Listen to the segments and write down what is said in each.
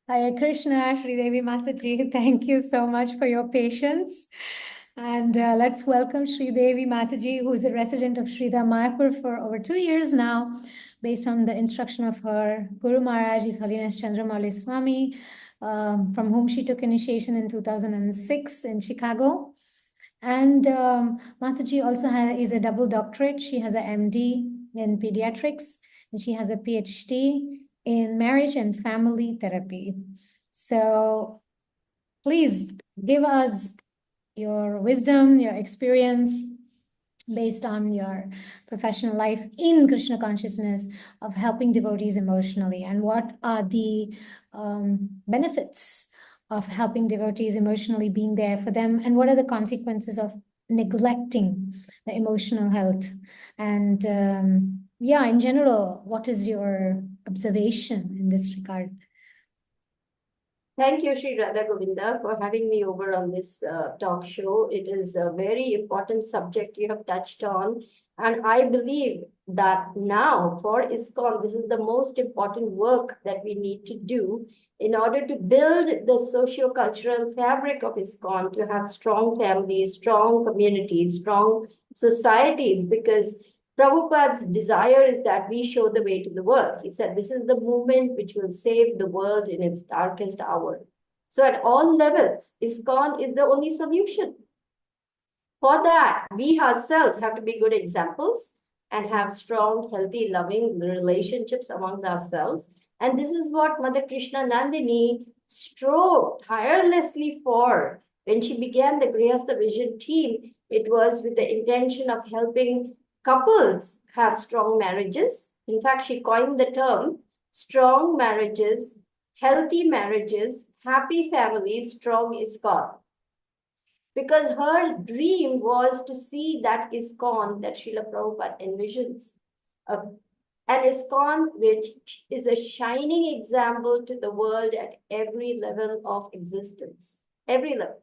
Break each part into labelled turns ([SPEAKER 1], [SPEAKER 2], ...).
[SPEAKER 1] Hare Krishna, Sridevi Mataji. Thank you so much for your patience. And let's welcome Sridevi Mataji, who is a resident of Sridhar Mayapur for over 2 years now, based on the instruction of her Guru Maharaj, His Holiness Chandramauli Swami, from whom she took initiation in 2006 in Chicago. And Mataji also is a double doctorate. She has a MD in pediatrics, and she has a PhD in marriage and family therapy. So please give us your wisdom, your experience based on your professional life in Krishna consciousness of helping devotees emotionally, and what are the benefits of helping devotees emotionally, being there for them, and what are the consequences of neglecting the emotional health. And yeah, in general, what is your observation in this regard?
[SPEAKER 2] Thank you, Sri Radha Govinda, for having me over on this talk show. It is a very important subject you have touched on. And I believe that now for ISKCON, this is the most important work that we need to do in order to build the socio-cultural fabric of ISKCON, to have strong families, strong communities, strong societies, because Prabhupada's desire is that we show the way to the world. He said, this is the movement which will save the world in its darkest hour. So at all levels, ISKCON is the only solution. For that, we ourselves have to be good examples and have strong, healthy, loving relationships amongst ourselves. And this is what Mother Krishna Nandini strove tirelessly for. When she began the Grihastha Vision team, it was with the intention of helping couples have strong marriages. In fact, she coined the term strong marriages, healthy marriages, happy families, strong ISKCON. Because her dream was to see that ISKCON that Srila Prabhupada envisions. An ISKCON which is a shining example to the world at every level of existence. Every level.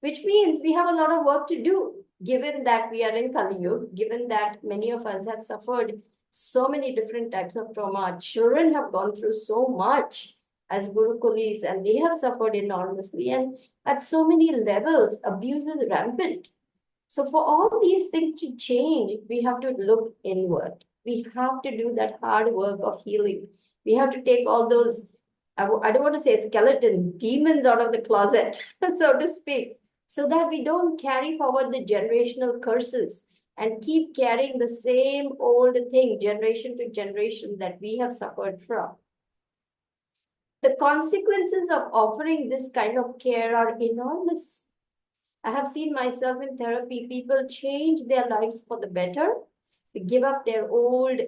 [SPEAKER 2] Which means we have a lot of work to do, given that we are in Kali Yuga, given that many of us have suffered so many different types of trauma. Children have gone through so much as Gurukulis, and they have suffered enormously. And at so many levels, abuse is rampant. So for all these things to change, we have to look inward. We have to do that hard work of healing. We have to take all those, I don't want to say skeletons, demons out of the closet, so to speak, so that we don't carry forward the generational curses and keep carrying the same old thing generation to generation that we have suffered from. The consequences of offering this kind of care are enormous. I have seen myself in therapy, people change their lives for the better, to give up their old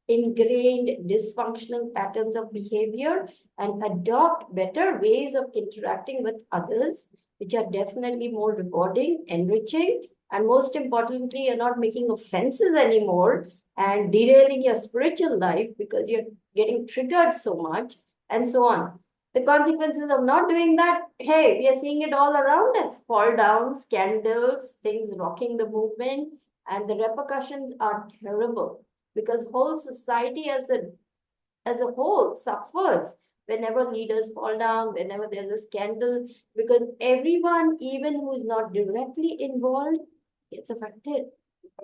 [SPEAKER 2] ingrained dysfunctional patterns of behavior and adopt better ways of interacting with others, which are definitely more rewarding, enriching, and most importantly, you're not making offenses anymore and derailing your spiritual life because you're getting triggered so much, and so on. The consequences of not doing that, hey, we are seeing it all around us. Fall down, scandals, things rocking the movement, and the repercussions are terrible because whole society as a whole suffers whenever leaders fall down, whenever there's a scandal, because everyone, even who is not directly involved, gets affected.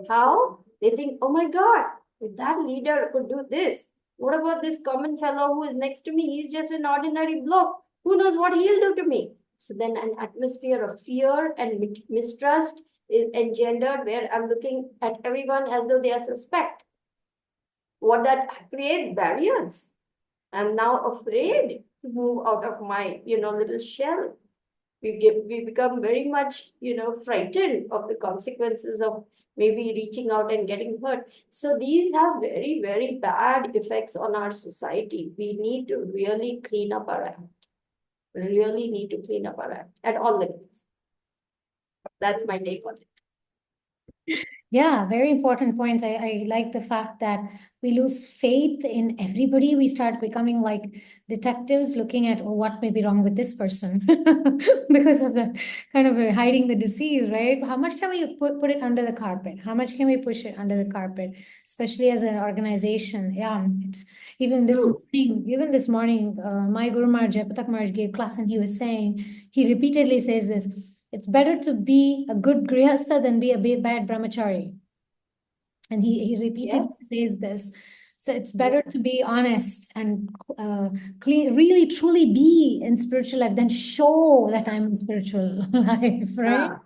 [SPEAKER 2] How? They think, oh my God, if that leader could do this, what about this common fellow who is next to me? He's just an ordinary bloke. Who knows what he'll do to me? So then an atmosphere of fear and mistrust is engendered, where I'm looking at everyone as though they are suspect. What that creates barriers. I'm now afraid to move out of my, little shell. We become very much, frightened of the consequences of maybe reaching out and getting hurt. So these have very, very bad effects on our society. We need to really clean up our act. Really need to clean up our act at all levels. That's my take on it.
[SPEAKER 1] Yeah, very important points. I like the fact that we lose faith in everybody. We start becoming like detectives looking at, oh, what may be wrong with this person because of the kind of hiding the disease, right? How much can we put it under the carpet? How much can we push it under the carpet, especially as an organization? Yeah, it's
[SPEAKER 2] True.
[SPEAKER 1] even this morning, my Guru Maharaj, Japatak Maharaj gave class and he was saying, he repeatedly says this. It's better to be a good grihastha than be a bad brahmachari. And he repeatedly
[SPEAKER 2] Yes.
[SPEAKER 1] says this. So it's
[SPEAKER 2] Yes.
[SPEAKER 1] better to be honest and clean, really truly be in spiritual life than show that I'm in spiritual life, right?
[SPEAKER 2] Yeah.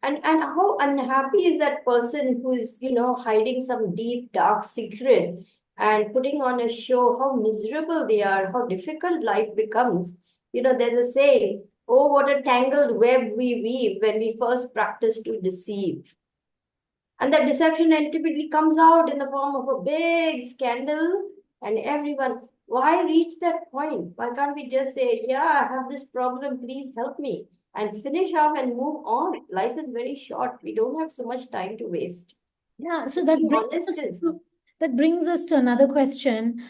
[SPEAKER 2] And how unhappy is that person who is, hiding some deep, dark secret and putting on a show, how miserable they are, how difficult life becomes. There's a saying, oh, what a tangled web we weave when we first practice to deceive. And that deception ultimately comes out in the form of a big scandal, and everyone, why reach that point? Why can't we just say, yeah, I have this problem, please help me, and finish off and move on? Life is very short. We don't have so much time to waste.
[SPEAKER 1] Yeah,
[SPEAKER 2] So
[SPEAKER 1] so
[SPEAKER 2] being honest is,
[SPEAKER 1] that brings us to another question.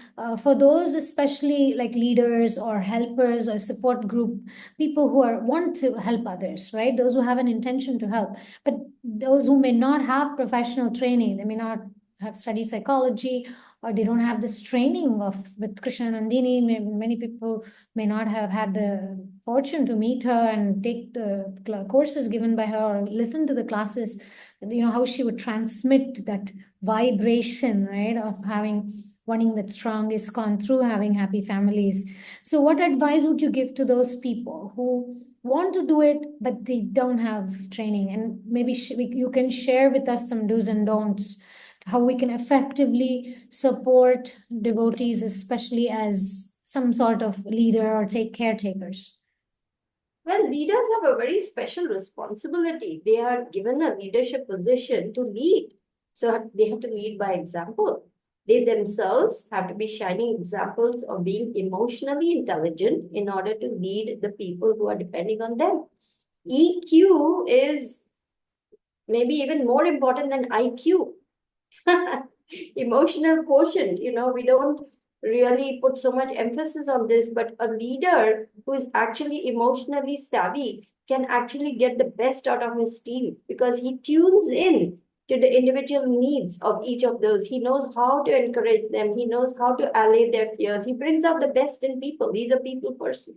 [SPEAKER 1] For those, especially like leaders or helpers or support group, people who are want to help others, right? Those who have an intention to help, but those who may not have professional training, they may not have studied psychology, or they don't have this training of with Krishna Nandini. Many people may not have had the fortune to meet her and take the courses given by her or listen to the classes, how she would transmit that vibration, right, of having wanting that strong ISKCON through having happy families. So what advice would you give to those people who want to do it but they don't have training? And maybe you can share with us some do's and don'ts, how we can effectively support devotees, especially as some sort of leader or take caretakers.
[SPEAKER 2] well, leaders have a very special responsibility. They are given a leadership position to lead. So they have to lead by example. They themselves have to be shining examples of being emotionally intelligent in order to lead the people who are depending on them. EQ is maybe even more important than IQ. Emotional quotient, we don't really put so much emphasis on this, but a leader who is actually emotionally savvy can actually get the best out of his team because he tunes in to the individual needs of each of those. He knows how to encourage them, he knows how to allay their fears, he brings out the best in people. He's a people person.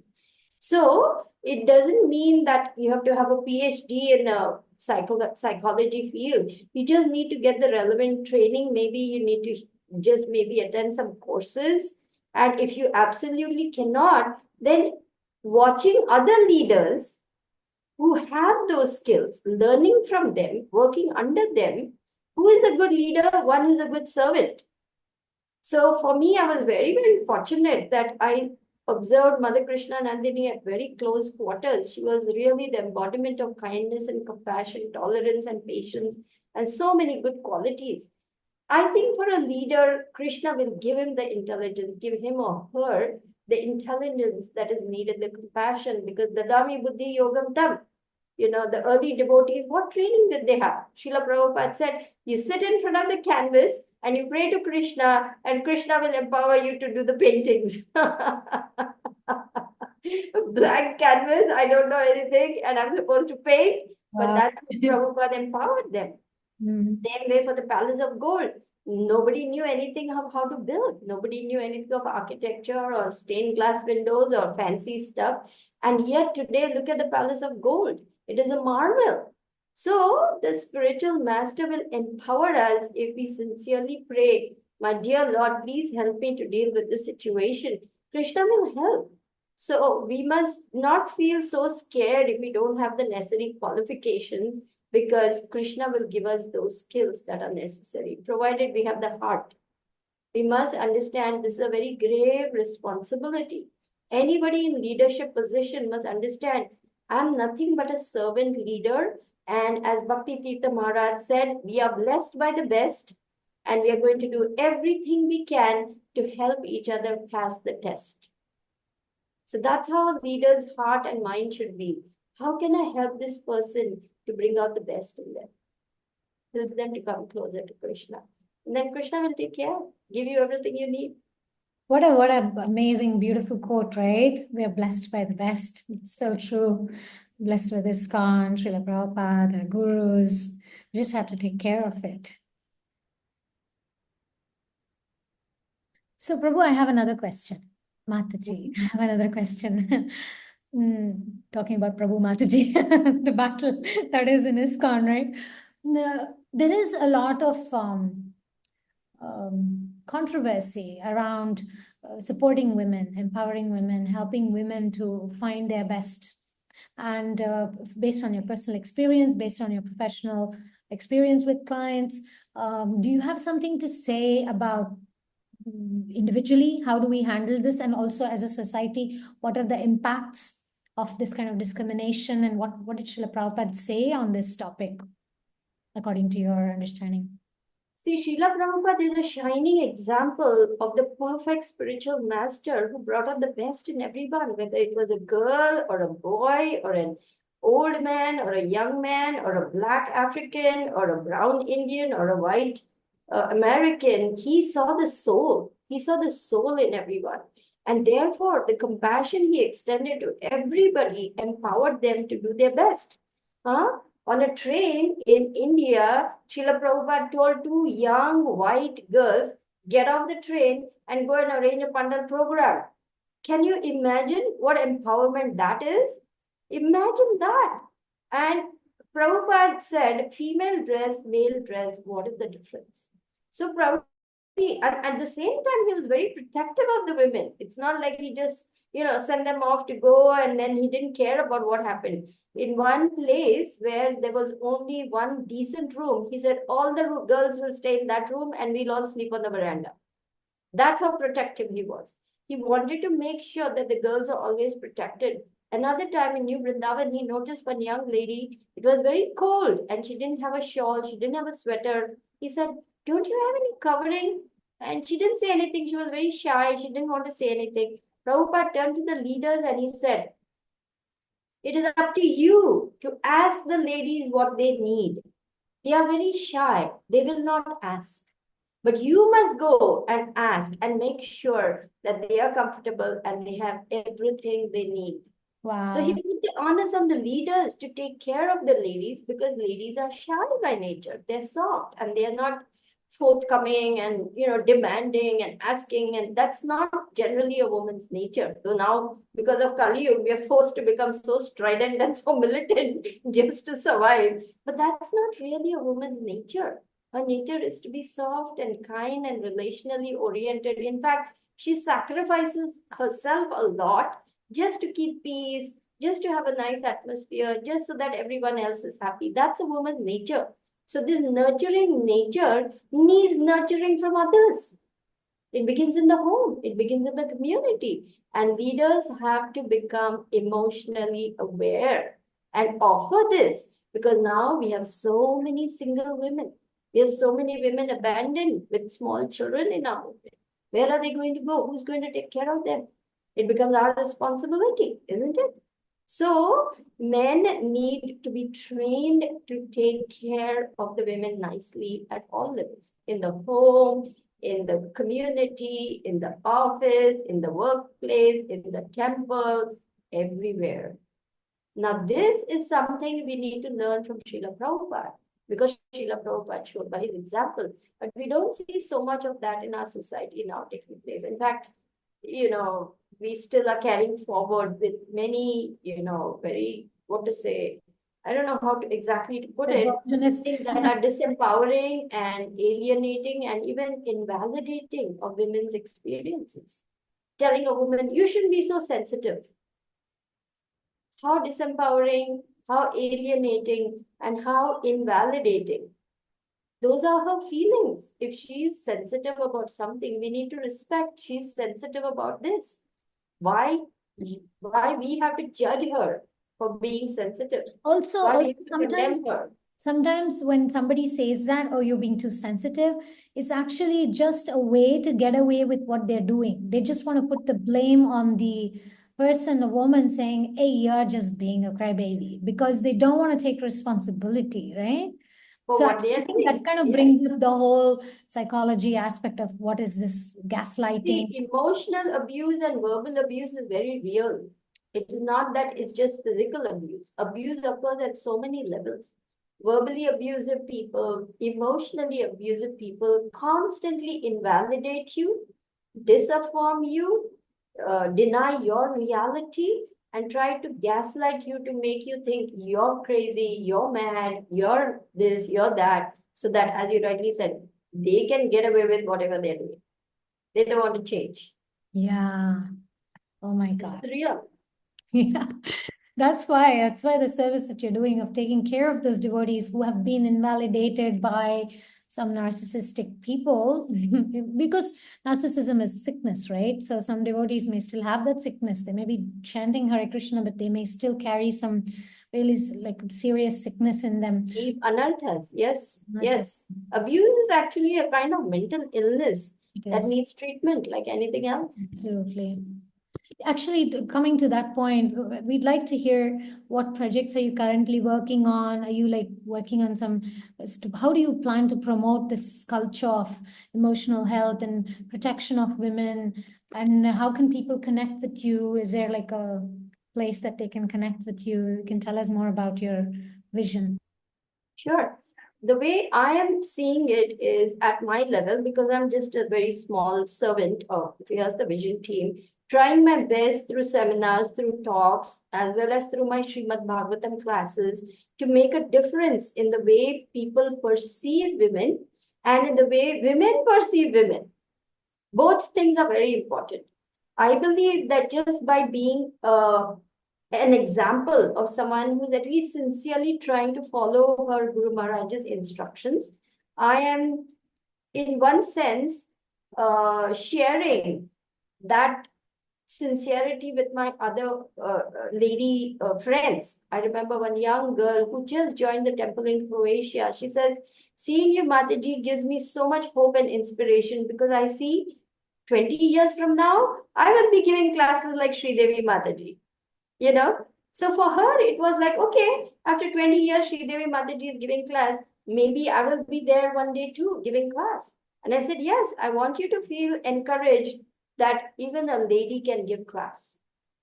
[SPEAKER 2] So it doesn't mean that you have to have a PhD in a psychology field. You just need to get the relevant training. Maybe you need to just maybe attend some courses. And if you absolutely cannot, then watching other leaders who have those skills, learning from them, working under them, who is a good leader, one who's a good servant. So for me, I was very, very fortunate that I observed Mother Krishna Nandini at very close quarters. She was really the embodiment of kindness and compassion, tolerance and patience, and so many good qualities. I think for a leader, Krishna will give him the intelligence, give him or her the intelligence that is needed, the compassion, because Dadami Buddhi Yogam Tam. The early devotees, what training did they have? Srila Prabhupada said, you sit in front of the canvas and you pray to Krishna, and Krishna will empower you to do the paintings. Blank canvas, I don't know anything, and I'm supposed to paint, but
[SPEAKER 1] Wow.
[SPEAKER 2] that's how Prabhupada empowered them.
[SPEAKER 1] Mm.
[SPEAKER 2] Same way for the Palace of Gold. Nobody knew anything of how to build. Nobody knew anything of architecture or stained glass windows or fancy stuff. And yet today, look at the Palace of Gold. It is a marvel. So the spiritual master will empower us if we sincerely pray, my dear Lord, please help me to deal with this situation. Krishna will help. So we must not feel so scared if we don't have the necessary qualifications because Krishna will give us those skills that are necessary, provided we have the heart. We must understand this is a very grave responsibility. Anybody in leadership position must understand I'm nothing but a servant leader. And as Bhakti Tirtha Maharaj said, we are blessed by the best and we are going to do everything we can to help each other pass the test. So that's how a leader's heart and mind should be. How can I help this person to bring out the best in them? help them to come closer to Krishna. And then Krishna will take care, give you everything you need.
[SPEAKER 1] What a amazing, beautiful quote, right? We are blessed by the best. It's so true. Blessed with ISKCON, Srila Prabhupada, the gurus. We just have to take care of it. So, Prabhu, I have another question. Mataji, I have another question. Talking about Prabhu Mataji, the battle that is in ISKCON, right? There is a lot of controversy around supporting women, empowering women, helping women to find their best. And based on your personal experience, based on your professional experience with clients, do you have something to say about individually, how do we handle this? And also as a society, what are the impacts of this kind of discrimination? And what did Srila Prabhupada say on this topic, according to your understanding?
[SPEAKER 2] See, Srila Prabhupada is a shining example of the perfect spiritual master who brought out the best in everyone, whether it was a girl or a boy or an old man or a young man or a black African or a brown Indian or a white American. He saw the soul. He saw the soul in everyone. And therefore, the compassion he extended to everybody empowered them to do their best. Huh? On a train in India, Srila Prabhupada told two young white girls, get off the train and go and arrange a pandal program. Can you imagine what empowerment that is? Imagine that. And Prabhupada said, female dress, male dress, what is the difference? So Prabhupada, at the same time, he was very protective of the women. It's not like he just, sent them off to go and then he didn't care about what happened. In one place where there was only one decent room, he said, all the girls will stay in that room and we'll all sleep on the veranda. That's how protective he was. He wanted to make sure that the girls are always protected. Another time in New Vrindavan, he noticed one young lady, it was very cold and she didn't have a shawl, she didn't have a sweater. He said, don't you have any covering? And she didn't say anything. She was very shy. She didn't want to say anything. Prabhupada turned to the leaders and he said, it is up to you to ask the ladies what they need. They are very shy. They will not ask. But you must go and ask and make sure that they are comfortable and they have everything they need.
[SPEAKER 1] Wow.
[SPEAKER 2] So he put the onus on the leaders to take care of the ladies because ladies are shy by nature. They're soft and they are not forthcoming and demanding and asking, and that's not generally a woman's nature. So now, because of Kali Yuga, we are forced to become so strident and so militant just to survive. But that's not really a woman's nature. Her nature is to be soft and kind and relationally oriented. In fact, she sacrifices herself a lot just to keep peace, just to have a nice atmosphere, just so that everyone else is happy. That's a woman's nature. So this nurturing nature needs nurturing from others. It begins in the home. It begins in the community. And leaders have to become emotionally aware and offer this, because now we have so many single women. We have so many women abandoned with small children in our movement. Where are they going to go? Who's going to take care of them? It becomes our responsibility, isn't it? So men need to be trained to take care of the women nicely at all levels, in the home, in the community, in the office, in the workplace, in the temple, everywhere. Now, this is something we need to learn from Srila Prabhupada, because Srila Prabhupada showed by his example. But we don't see so much of that in our society now taking place. In fact, we still are carrying forward with many, very, what to say, I don't know how to exactly to put it, things that are disempowering and alienating and even invalidating of women's experiences. Telling a woman, you shouldn't be so sensitive. How disempowering, how alienating, and how invalidating. Those are her feelings. If she's sensitive about something, we need to respect she's sensitive about this. Why we have to judge her for being sensitive?
[SPEAKER 1] Also sometimes when somebody says that, oh, you're being too sensitive, it's actually just a way to get away with what they're doing. They just want to put the blame on the person, a woman, saying, hey, you're just being a crybaby, because they don't want to take responsibility, right?
[SPEAKER 2] for
[SPEAKER 1] So
[SPEAKER 2] what
[SPEAKER 1] actually,
[SPEAKER 2] they
[SPEAKER 1] I
[SPEAKER 2] are
[SPEAKER 1] think that
[SPEAKER 2] doing.
[SPEAKER 1] kind of
[SPEAKER 2] Yes.
[SPEAKER 1] brings up the whole psychology aspect of what is this gaslighting.
[SPEAKER 2] See, emotional abuse and verbal abuse is very real. It is not that it's just physical abuse. Abuse occurs at so many levels. Verbally abusive people, emotionally abusive people constantly invalidate you, disaffirm you, deny your reality, and try to gaslight you to make you think you're crazy, you're mad, you're this, you're that, so that, as you rightly said, they can get away with whatever they're doing. They don't want to change.
[SPEAKER 1] Yeah. Oh my
[SPEAKER 2] This is
[SPEAKER 1] God.
[SPEAKER 2] real.
[SPEAKER 1] Yeah. That's why the service that you're doing of taking care of those devotees who have been invalidated by some narcissistic people, because narcissism is sickness, right? So some devotees may still have that sickness. They may be chanting Hare Krishna, but they may still carry some really like serious sickness in them.
[SPEAKER 2] Deep anarthas. Yes,
[SPEAKER 1] Not just
[SPEAKER 2] yes. Abuse is actually a kind of mental illness
[SPEAKER 1] it
[SPEAKER 2] that
[SPEAKER 1] is.
[SPEAKER 2] needs treatment like anything else.
[SPEAKER 1] Absolutely. Actually, coming to that point, we'd like to hear what projects are you currently working on? Are you like working on some, how do you plan to promote this culture of emotional health and protection of women? And how can people connect with you? Is there like a place that they can connect with you? You can tell us more about your vision.
[SPEAKER 2] Sure. The way I am seeing it is at my level, because I'm just a very small servant of Here's the Vision team, trying my best through seminars, through talks, as well as through my Srimad Bhagavatam classes to make a difference in the way people perceive women and in the way women perceive women. Both things are very important. I believe that just by being an example of someone who's at least sincerely trying to follow her Guru Maharaj's instructions, I am, in one sense, sharing that sincerity with my other lady friends. I remember one young girl who just joined the temple in Croatia. She says, seeing you, Mataji, gives me so much hope and inspiration because I see 20 years from now, I will be giving classes like Sridevi Mataji, you know. So for her, it was like, okay, after 20 years, Sridevi Mataji is giving class. Maybe I will be there one day too, giving class. And I said, yes, I want you to feel encouraged that even a lady can give class.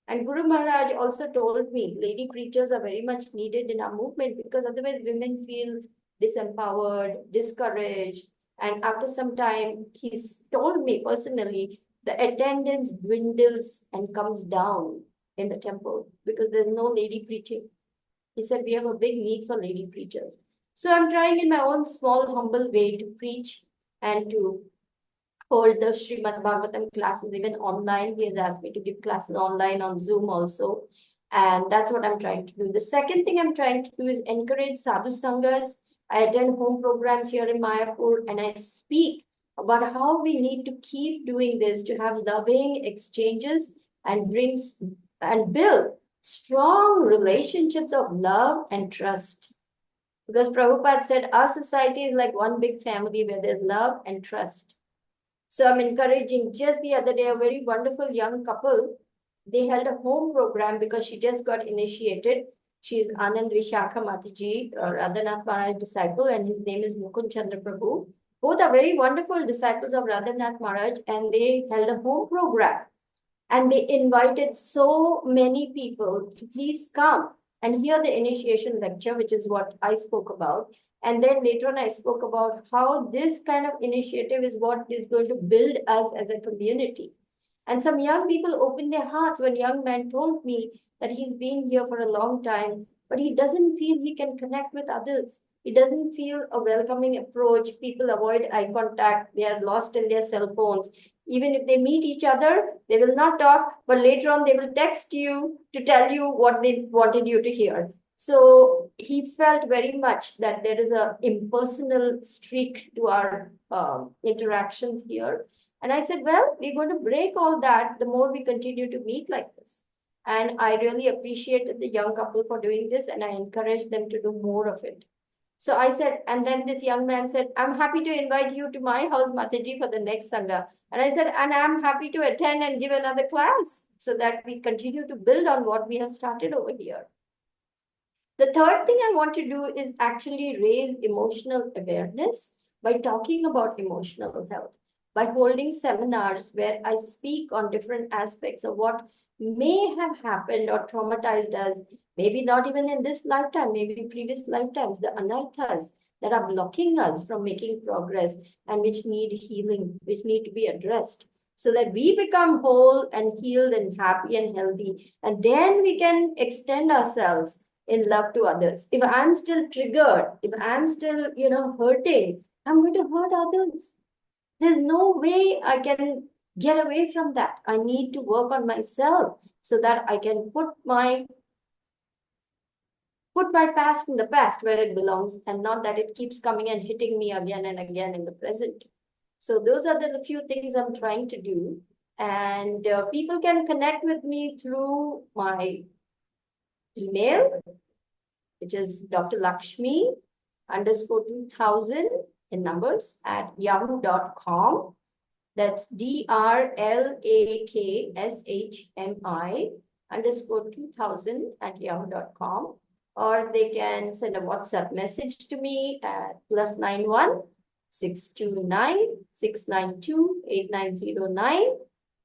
[SPEAKER 2] And Guru Maharaj also told me lady preachers are very much needed in our movement because otherwise women feel disempowered, discouraged. And after some time, he's told me personally, the attendance dwindles and comes down in the temple because there's no lady preaching. He said, we have a big need for lady preachers. So I'm trying in my own small, humble way to preach and to hold the Srimad Bhagavatam classes even online. He has asked me to give classes online on Zoom also. And that's what I'm trying to do. The second thing I'm trying to do is encourage sadhu sanghas. I attend home programs here in Mayapur and I speak about how we need to keep doing this to have loving exchanges and brings and build strong relationships of love and trust. Because Prabhupada said our society is like one big family where there's love and trust. So I'm encouraging. Just the other day, a very wonderful young couple, they held a home program because she just got initiated. She's Anand Vishakha Mataji, Radhanath Maharaj disciple, and his name is Mukund Chandra Prabhu. Both are very wonderful disciples of Radhanath Maharaj, and they held a home program. And they invited so many people to please come and hear the initiation lecture, which is what I spoke about. And then later on, I spoke about how this kind of initiative is what is going to build us as a community. And some young people opened their hearts. One young man told me that he's been here for a long time, but he doesn't feel he can connect with others. He doesn't feel a welcoming approach. People avoid eye contact. They are lost in their cell phones. Even if they meet each other, they will not talk, but later on they will text you to tell you what they wanted you to hear. So he felt very much that there is a impersonal streak to our interactions here. And I said, well, we're going to break all that the more we continue to meet like this. And I really appreciated the young couple for doing this, and I encouraged them to do more of it. So I said, and then this young man said, I'm happy to invite you to my house, Mataji, for the next Sangha. And I said, and I'm happy to attend and give another class so that we continue to build on what we have started over here. The third thing I want to do is actually raise emotional awareness by talking about emotional health, by holding seminars where I speak on different aspects of what may have happened or traumatized us, maybe not even in this lifetime, maybe previous lifetimes, the anarthas that are blocking us from making progress and which need healing, which need to be addressed so that we become whole and healed and happy and healthy. And then we can extend ourselves in love to others. If I'm still triggered, if I'm still, hurting, I'm going to hurt others. There's no way I can get away from that. I need to work on myself so that I can put my past in the past where it belongs and not that it keeps coming and hitting me again and again in the present. So those are the few things I'm trying to do. And people can connect with me through my email, which is Dr. Lakshmi underscore 2000 in numbers at yahoo.com. That's DRLAKSHMI underscore 2000 at yahoo.com. Or they can send a WhatsApp message to me at +91 629 692 8909.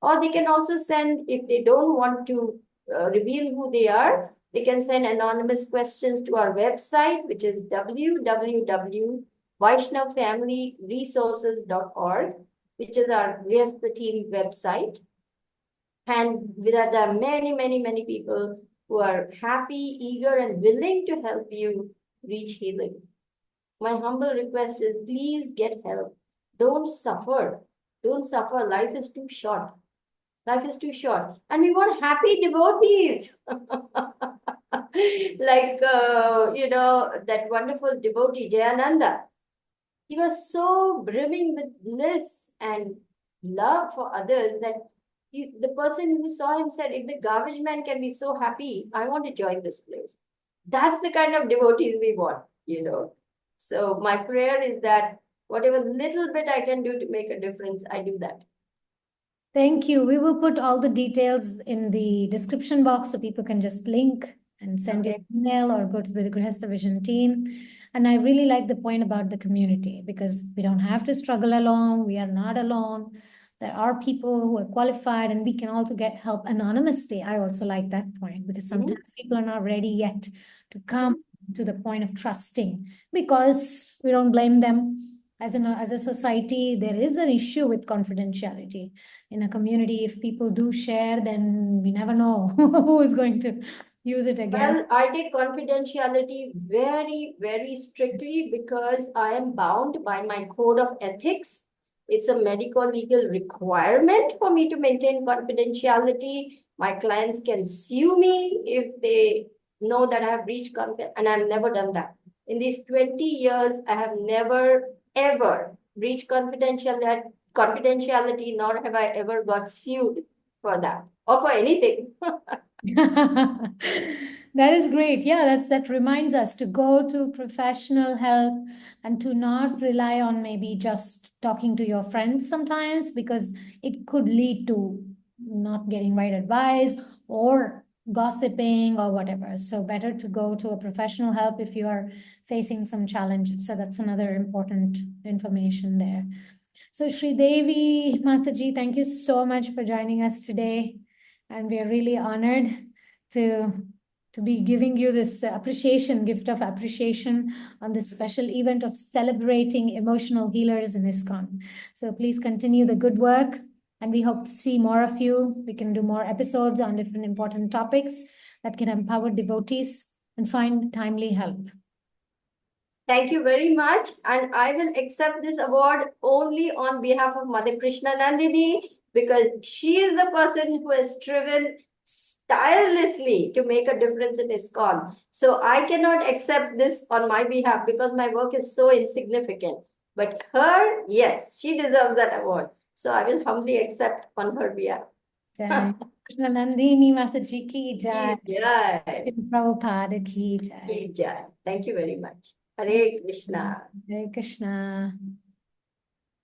[SPEAKER 2] Or they can also send, if they don't want to reveal who they are, they can send anonymous questions to our website, which is www.vaishnavfamilyresources.org, which is our Rest the Team website. And with that, there are many, many, many people who are happy, eager, and willing to help you reach healing. My humble request is please get help. Don't suffer. Don't suffer. Life is too short. Life is too short. And we want happy devotees. Like, that wonderful devotee, Jayananda. He was so brimming with bliss and love for others that the person who saw him said, if the garbage man can be so happy, I want to join this place. That's the kind of devotees we want. So my prayer is that whatever little bit I can do to make a difference, I do that.
[SPEAKER 1] Thank you. We will put all the details in the description box so people can just link and send you
[SPEAKER 2] Okay.
[SPEAKER 1] an email or go to the Grihastha Vision team. And I really like the point about the community because we don't have to struggle alone. We are not alone. There are people who are qualified and we can also get help anonymously. I also like that point because sometimes people are not ready yet to come to the point of trusting because we don't blame them. As a society, there is an issue with confidentiality in a community. If people do share, then we never know who is going to use it again.
[SPEAKER 2] Well, I take confidentiality very, very strictly because I am bound by my code of ethics. It's a medical legal requirement for me to maintain confidentiality. My clients can sue me if they know that I have breached confidentiality, and I've never done that. In these 20 years, I have never, ever breached confidentiality, nor have I ever got sued for that or for anything.
[SPEAKER 1] That is great. Yeah, that reminds us to go to professional help and to not rely on maybe just talking to your friends sometimes because it could lead to not getting right advice or gossiping or whatever. So better to go to a professional help if you are facing some challenges. So that's another important information there. So Sridevi Mataji, thank you so much for joining us today. And we are really honored to, to be giving you this gift of appreciation on this special event of celebrating emotional healers in ISKCON. So please continue the good work and we hope to see more of you. We can do more episodes on different important topics that can empower devotees and find timely help.
[SPEAKER 2] Thank you very much. And I will accept this award only on behalf of Mother Krishna Nandini because she is the person who has striven tirelessly to make a difference in ISKCON. So I cannot accept this on my behalf because my work is so insignificant. But her, yes, she deserves that award. So I will humbly accept on her behalf.
[SPEAKER 1] Krishna Nandini Mataji ki jai.
[SPEAKER 2] Jai.
[SPEAKER 1] Prabhupada ki jai.
[SPEAKER 2] Jai. Thank you very much. Hare Krishna.
[SPEAKER 1] Hare Krishna.